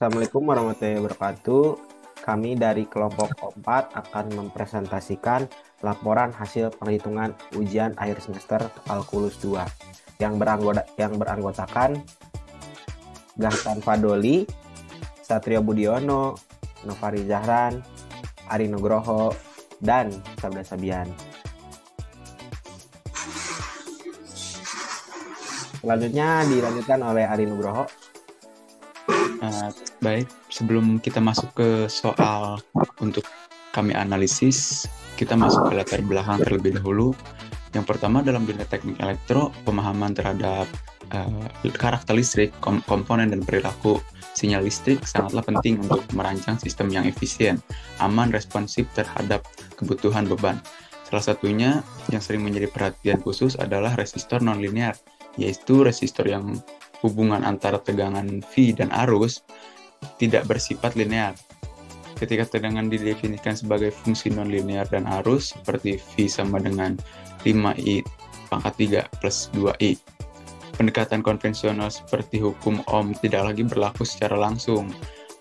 Assalamualaikum warahmatullahi wabarakatuh. Kami dari kelompok 4 akan mempresentasikan laporan hasil perhitungan ujian akhir semester Kalkulus 2 yang beranggotakan Gahtan Fadoli, Satrio Budiono, Novari Zahran, Ari Nugroho, dan Sabda Sabian. Selanjutnya dilanjutkan oleh Ari Nugroho. Baik, sebelum kita masuk ke soal untuk kami analisis, kita masuk ke latar belakang terlebih dahulu. Yang pertama, dalam dunia teknik elektro, pemahaman terhadap karakter listrik, komponen dan perilaku sinyal listrik sangatlah penting untuk merancang sistem yang efisien, aman, responsif terhadap kebutuhan beban. Salah satunya yang sering menjadi perhatian khusus adalah resistor nonlinear, yaitu resistor yang hubungan antara tegangan V dan arus tidak bersifat linear. Ketika tegangan didefinisikan sebagai fungsi nonlinear dan arus, seperti V sama dengan 5I pangkat 3 plus 2I. Pendekatan konvensional seperti hukum Ohm tidak lagi berlaku secara langsung.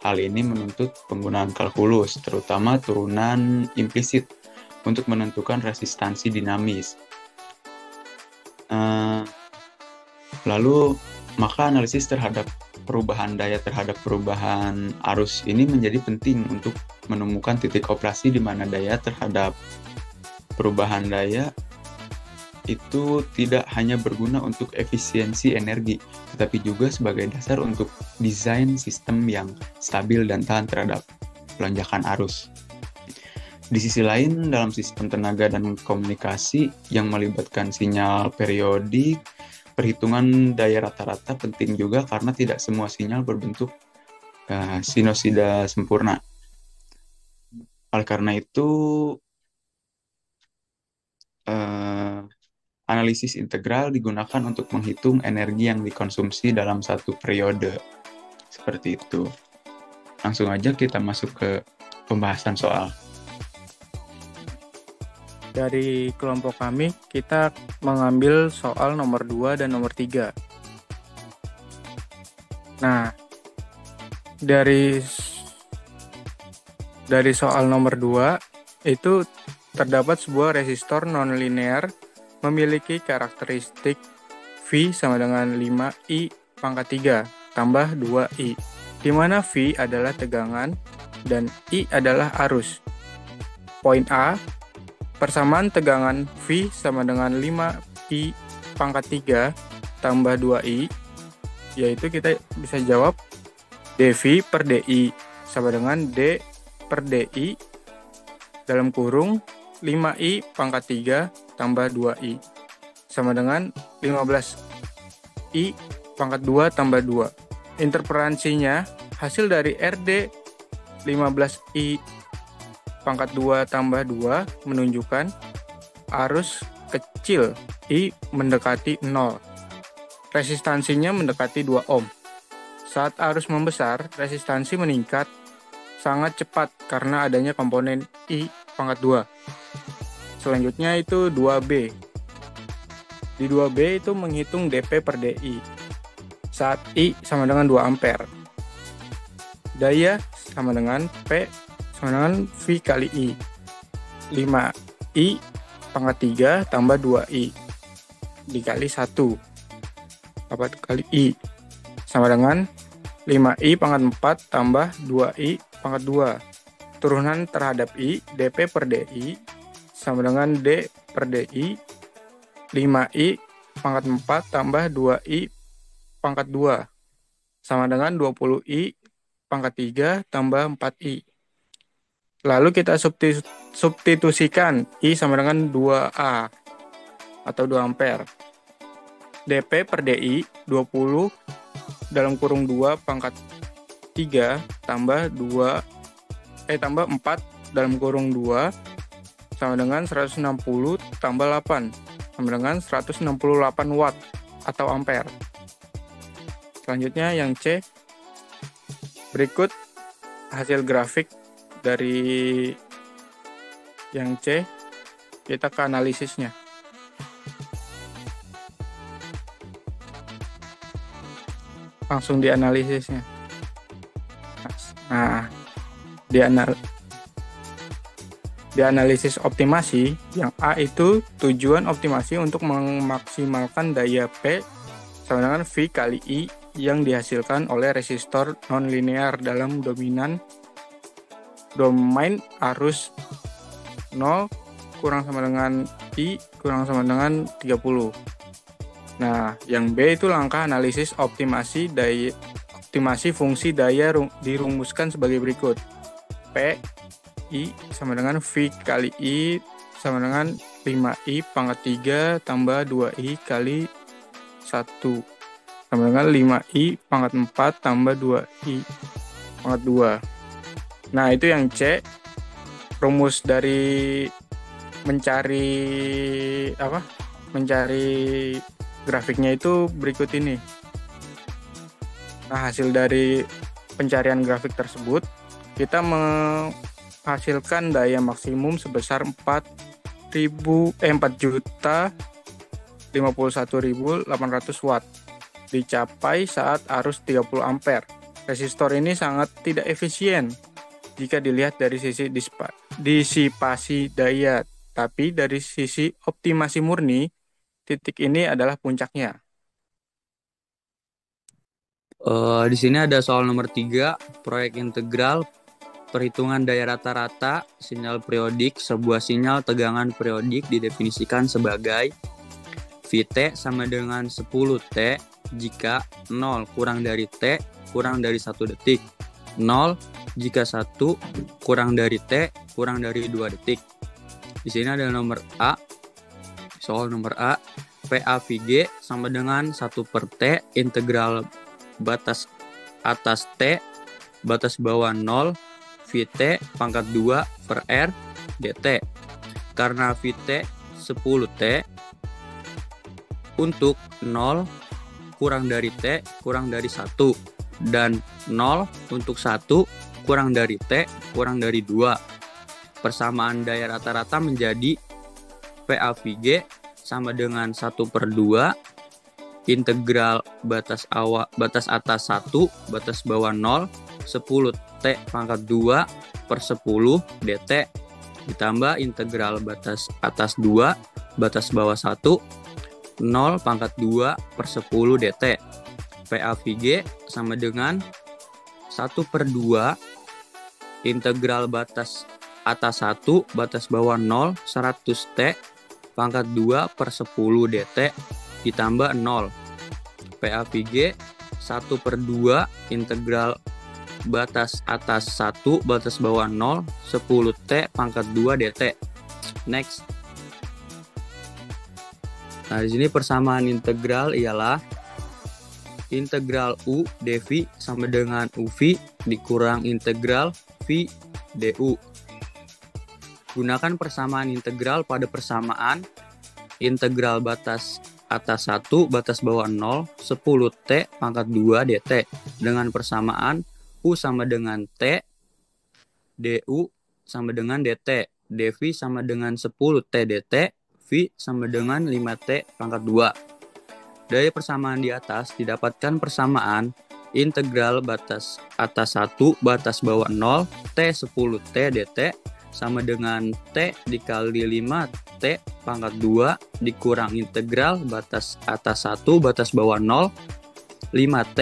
Hal ini menuntut penggunaan kalkulus, terutama turunan implisit, untuk menentukan resistansi dinamis. Lalu, maka analisis terhadap perubahan daya terhadap perubahan arus ini menjadi penting untuk menemukan titik operasi di mana daya terhadap perubahan daya itu tidak hanya berguna untuk efisiensi energi, tetapi juga sebagai dasar untuk desain sistem yang stabil dan tahan terhadap lonjakan arus. Di sisi lain, dalam sistem tenaga dan komunikasi yang melibatkan sinyal periodik, perhitungan daya rata-rata penting juga karena tidak semua sinyal berbentuk sinosida sempurna. Oleh karena itu, analisis integral digunakan untuk menghitung energi yang dikonsumsi dalam satu periode. Seperti itu. Langsung aja kita masuk ke pembahasan soal. Dari kelompok kami, kita mengambil soal nomor 2 dan nomor 3. Nah, dari soal nomor 2, itu terdapat sebuah resistor nonlinear memiliki karakteristik V sama dengan 5I pangkat 3 tambah 2I, di mana V adalah tegangan dan I adalah arus. Poin A, persamaan tegangan V sama dengan 5I pangkat 3 tambah 2I, yaitu kita bisa jawab dV per dI sama dengan D per dI dalam kurung 5I pangkat 3 tambah 2I sama dengan 15I pangkat 2 tambah 2. Interferensinya hasil dari RD 15I pangkat 2 tambah 2 menunjukkan arus kecil I mendekati 0. Resistansinya mendekati 2 ohm. Saat arus membesar, resistansi meningkat sangat cepat karena adanya komponen I pangkat 2. Selanjutnya itu 2B. Di 2B itu menghitung dP per dI. Saat I sama dengan 2 ampere. Daya sama dengan P sama dengan V kali I. 5I pangkat 3 tambah 2I dikali 1 kali I sama dengan 5I pangkat 4 tambah 2I pangkat 2. Turunan terhadap I, dP per dI sama dengan D per dI 5I pangkat 4 tambah 2I pangkat 2 sama dengan 20I pangkat 3 tambah 4I. Lalu kita substitusikan I sama dengan 2A atau 2 ampere. dP per dI 20 dalam kurung 2 pangkat 3 tambah 4 dalam kurung 2 sama dengan 160 tambah 8 sama dengan 168 watt atau ampere. Selanjutnya yang C. Berikut hasil grafik dari yang C, kita ke analisisnya. Langsung dianalisisnya. Nah, di analisis optimasi, yang A itu tujuan optimasi untuk memaksimalkan daya P sama dengan V kali I yang dihasilkan oleh resistor nonlinear dalam domain arus 0 kurang sama dengan I kurang sama dengan 30. Nah, yang B itu langkah analisis optimasi fungsi daya dirumuskan sebagai berikut. P I sama dengan V kali I sama dengan 5I pangkat 3 tambah 2I kali 1 sama dengan 5I pangkat 4 tambah 2I pangkat 2. Nah, itu yang C. Rumus dari mencari grafiknya itu berikut ini. Nah, hasil dari pencarian grafik tersebut, kita menghasilkan daya maksimum sebesar 4.051.800 watt dicapai saat arus 30 ampere. Resistor ini sangat tidak efisien jika dilihat dari sisi disipasi daya, tapi dari sisi optimasi murni, titik ini adalah puncaknya. Di sini ada soal nomor 3, proyek integral perhitungan daya rata-rata sinyal periodik. Sebuah sinyal tegangan periodik didefinisikan sebagai Vt sama dengan 10T jika 0 kurang dari T kurang dari 1 detik, 0 jika 1 kurang dari T kurang dari 2 detik. Di sini ada nomor A. Soal nomor A, PAVG sama dengan 1 per T integral batas atas T batas bawah 0 Vt pangkat 2 per R dt. Karena Vt 10T untuk 0 kurang dari T kurang dari 1 dan 0 untuk 1 kurang dari T kurang dari 2. Persamaan daya rata-rata menjadi PAVG sama dengan 1 per 2 integral batas atas 1 batas bawah 0 10T pangkat 2 per 10 dt ditambah integral batas atas 2 batas bawah 1 0 pangkat 2 per 10 dt. PAVG sama dengan 1 per 2 integral batas atas 1 batas bawah 0 100T pangkat 2 per 10 dt ditambah 0. PAVG 1 per 2 integral batas atas 1 batas bawah 0 10T pangkat 2 dt. Next. Nah, di sini persamaan integral ialah integral U dV sama dengan UV dikurang integral V du. Gunakan persamaan integral pada persamaan integral batas atas 1 batas bawah 0 10T pangkat 2 dt dengan persamaan U sama dengan T du sama dengan dt, dV sama dengan 10T dt, V sama dengan 5T pangkat 2. Dari persamaan di atas didapatkan persamaan integral batas atas 1 batas bawah 0 T 10T dt sama dengan T dikali 5T pangkat 2 dikurang integral batas atas 1 batas bawah 0 5T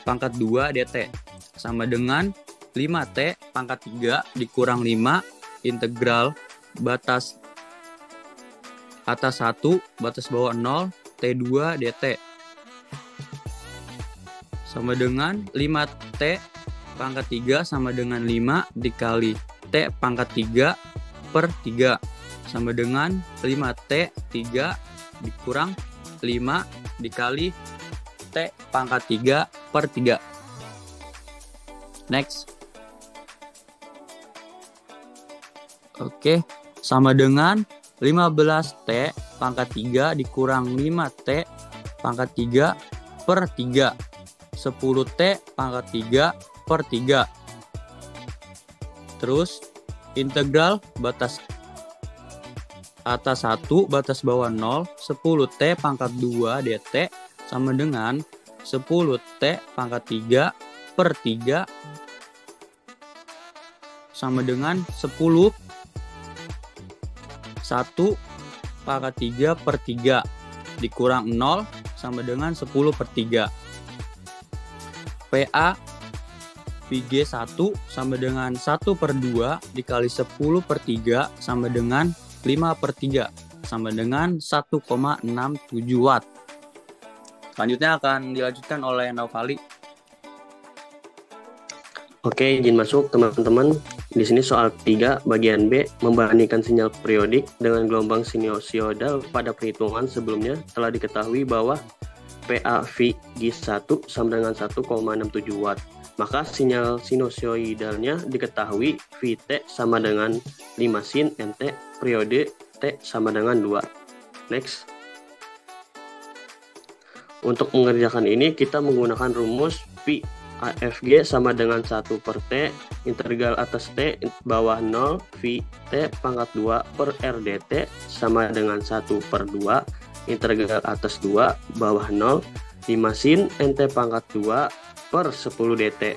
pangkat 2 dt sama dengan 5T pangkat 3 dikurang 5 integral batas atas 1 batas bawah 0 T2 dt sama dengan 5T pangkat 3 sama dengan 5 dikali T pangkat 3 per 3 sama dengan 5T 3 dikurang 5 dikali T pangkat 3 per 3. Next. Oke, sama dengan 15T pangkat 3 dikurang 5T pangkat 3 per 3 10T pangkat 3 per 3. Terus integral batas atas 1 batas bawah 0 10T pangkat 2 dt sama dengan 10T pangkat 3 per 3 sama dengan 10 1 pangkat 3 per 3 dikurang 0 sama dengan 10 per 3. PA VG 1 sama dengan 1 per 2 dikali 10 per 3 sama dengan 5 per 3 sama dengan 1,67 watt. Selanjutnya akan dilanjutkan oleh Naufali. Oke, izin masuk teman-teman. Di sini soal 3 bagian B, membandingkan sinyal periodik dengan gelombang sinusoidal pada perhitungan sebelumnya telah diketahui bahwa PAV-1 sama dengan 1,67 watt. Maka sinyal sinusoidalnya diketahui VT sama dengan 5 sin NT, periode T sama dengan 2. Next. Untuk mengerjakan ini kita menggunakan rumus Pi AFG sama dengan 1 per T, integral atas T bawah 0, V T pangkat 2 per RDT sama dengan 1 per 2, integral atas 2 bawah 0, 5 sin NT pangkat 2 per 10 DT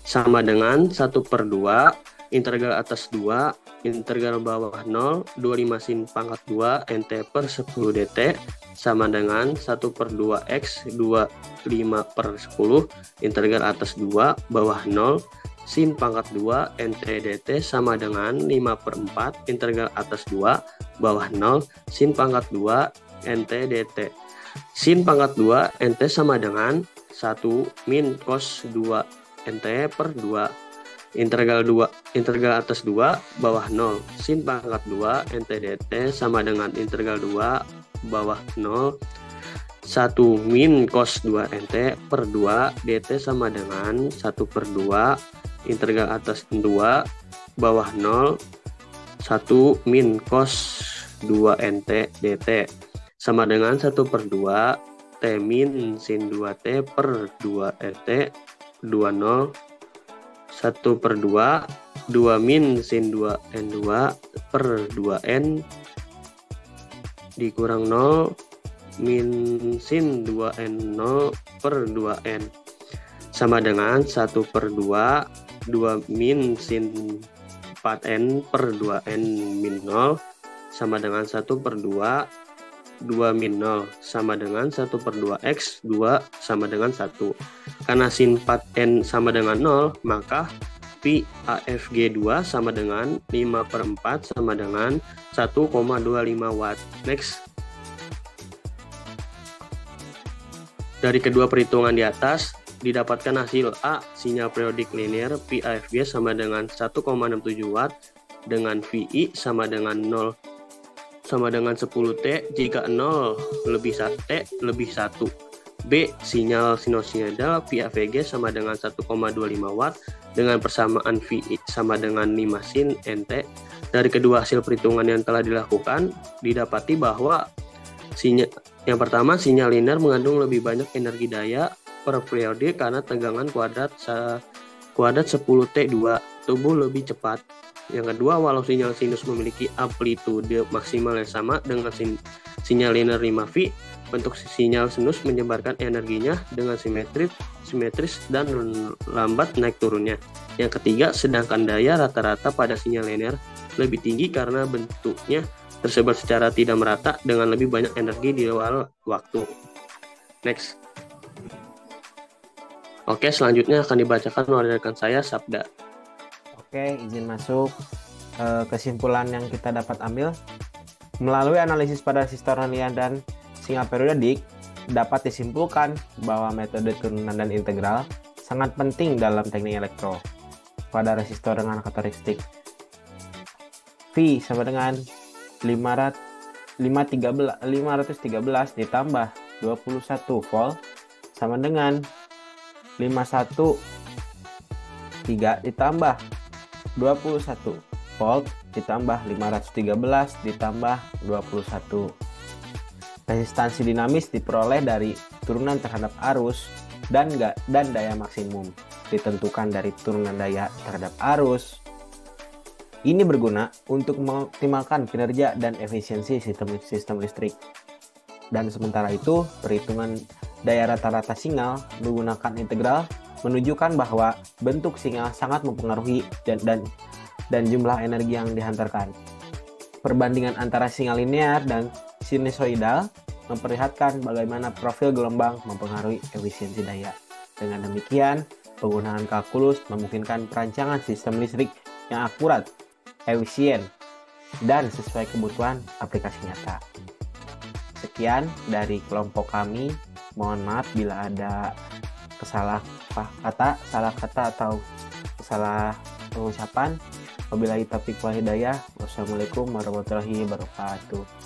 sama dengan 1 per 2, integral atas 2, integral bawah 0, 25 sin pangkat 2 NT per 10 DT sama dengan 1 per 2X 25 per 10 integral atas 2 bawah 0 sin pangkat 2 NT DT sama dengan 5 per 4 integral atas 2 bawah 0 sin pangkat 2 NT DT. Sin pangkat 2 NT sama dengan 1 min cos 2 NT per 2 integral atas 2 bawah 0 sin pangkat 2 NT DT sama dengan integral 2 bawah 0 1 min cos 2 NT per 2 DT sama dengan 1 per 2 integral atas 2 bawah 0 1 min cos 2 NT DT sama dengan 1 per 2 T min sin 2T per 2 RT 20 1 per 2 2 min sin 2 N2 per 2N dikurang 0 min sin 2N0 per 2N sama dengan 1 per 2 2 min sin 4N per 2N min 0 sama dengan 1 per 2 2 min 0 sama dengan 1 per 2X 2 sama dengan 1. Karena sin 4N sama dengan 0 maka Pi AFG 2 sama dengan 5 per 4 sama dengan 1,25 watt. Next. Dari kedua perhitungan di atas, didapatkan hasil A, sinyal periodik linear Pi AFG sama dengan 1,67 watt dengan VI sama dengan 0 sama dengan 10T jika 0 lebih T lebih 1. B, sinyal sinusoidal Pi AVG sama dengan 1,25 watt dengan persamaan VI sama dengan 5 sin NT. Dari kedua hasil perhitungan yang telah dilakukan, didapati bahwa yang pertama, sinyal linear mengandung lebih banyak energi daya per periode karena tegangan kuadrat 10T2 tubuh lebih cepat. Yang kedua, walau sinyal sinus memiliki amplitude maksimal yang sama dengan sinyal linear 5V, bentuk sinyal sinus menyebarkan energinya dengan simetris dan lambat naik turunnya. Yang ketiga, sedangkan daya rata-rata pada sinyal linear lebih tinggi karena bentuknya tersebar secara tidak merata dengan lebih banyak energi di awal waktu. Next. Oke, selanjutnya akan dibacakan oleh rekan saya, Sabda. Oke, izin masuk. Kesimpulan yang kita dapat ambil melalui analisis pada resistor linear dan sinyal periodik dapat disimpulkan bahwa metode turunan dan integral sangat penting dalam teknik elektro. Pada resistor dengan karakteristik V sama dengan 513 ditambah 21 volt sama dengan 513 ditambah 21 volt ditambah 513 ditambah 21. Resistansi dinamis diperoleh dari turunan terhadap arus dan daya maksimum ditentukan dari turunan daya terhadap arus. Ini berguna untuk mengoptimalkan kinerja dan efisiensi sistem listrik. Dan sementara itu, perhitungan daya rata-rata sinyal menggunakan integral menunjukkan bahwa bentuk sinyal sangat mempengaruhi dan jumlah energi yang dihantarkan. Perbandingan antara sinyal linear dan sinusoidal memperlihatkan bagaimana profil gelombang mempengaruhi efisiensi daya. Dengan demikian, penggunaan kalkulus memungkinkan perancangan sistem listrik yang akurat, efisien, dan sesuai kebutuhan aplikasi nyata. Sekian dari kelompok kami. Mohon maaf bila ada salah kata atau salah pengucapan. Wabillahi taufiq wal hidayah. Wassalamualaikum warahmatullahi wabarakatuh.